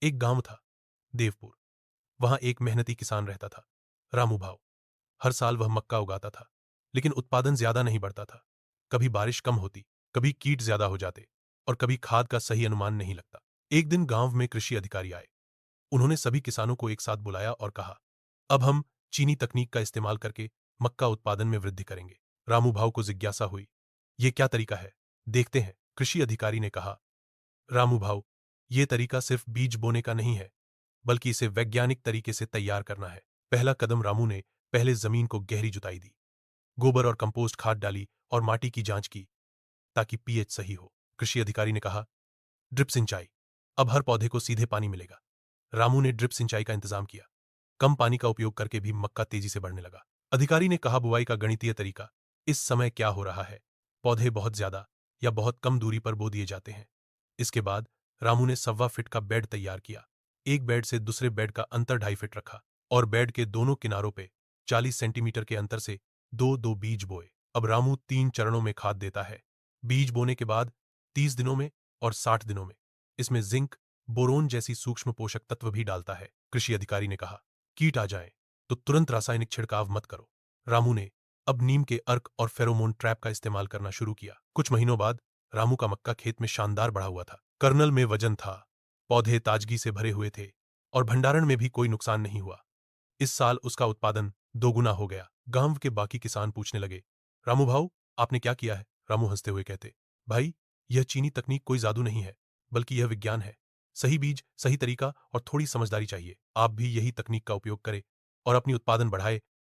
एक गांव था, देवपुर। वहां एक मेहनती किसान रहता था, रामू भाव। हर साल वह मक्का उगाता था, लेकिन उत्पादन ज्यादा नहीं बढ़ता था। कभी बारिश कम होती, कभी कीट ज्यादा हो जाते, और कभी खाद का सही अनुमान नहीं लगता। एक दिन गांव में कृषि अधिकारी आए। उन्होंने सभी किसानों को एक साथ बुलाया और कहा, अब हम चीनी तकनीक का इस्तेमाल करके मक्का उत्पादन में वृद्धि करेंगे। रामू भाव को जिज्ञासा हुई, ये क्या तरीका है, देखते हैं। कृषि अधिकारी ने कहा, रामू भाव, ये तरीका सिर्फ बीज बोने का नहीं है, बल्कि इसे वैज्ञानिक तरीके से तैयार करना है। पहला कदम, रामू ने पहले जमीन को गहरी जुताई दी, गोबर और कंपोस्ट खाद डाली और माटी की जांच की ताकि पीएच सही हो। कृषि अधिकारी ने कहा, ड्रिप सिंचाई, अब हर पौधे को सीधे पानी मिलेगा। रामू ने ड्रिप सिंचाई का इंतजाम किया। कम पानी का उपयोग करके भी मक्का तेजी से बढ़ने लगा। अधिकारी ने कहा, बुवाई का गणितीय तरीका, इस समय क्या हो रहा है, पौधे बहुत ज्यादा या बहुत कम दूरी पर बो दिए जाते हैं। इसके बाद रामू ने 1.25 फीट का बेड तैयार किया। एक बेड से दूसरे बेड का अंतर 2.5 फीट रखा और बेड के दोनों किनारों पे 40 सेंटीमीटर के अंतर से दो दो बीज बोए। अब रामू 3 चरणों में खाद देता है। बीज बोने के बाद 30 दिनों में और 60 दिनों में इसमें जिंक, बोरोन जैसी सूक्ष्म पोषक तत्व भी डालता है। कृषि अधिकारी ने कहा, कीट आ जाए तो तुरंत रासायनिक छिड़काव मत करो। रामू ने अब नीम के अर्क और फेरोमोन ट्रैप का इस्तेमाल करना शुरू किया। कुछ महीनों बाद रामू का मक्का खेत में शानदार बढ़ा हुआ था। कर्नल में वजन था, पौधे ताजगी से भरे हुए थे और भंडारण में भी कोई नुकसान नहीं हुआ। इस साल उसका उत्पादन दोगुना हो गया। गांव के बाकी किसान पूछने लगे, रामू भाऊ, आपने क्या किया है? रामू हंसते हुए कहते, भाई, यह चीनी तकनीक कोई जादू नहीं है, बल्कि यह विज्ञान है। सही बीज, सही तरीका और थोड़ी समझदारी चाहिए। आप भी यही तकनीक का उपयोग करें और अपनी उत्पादन बढ़ाए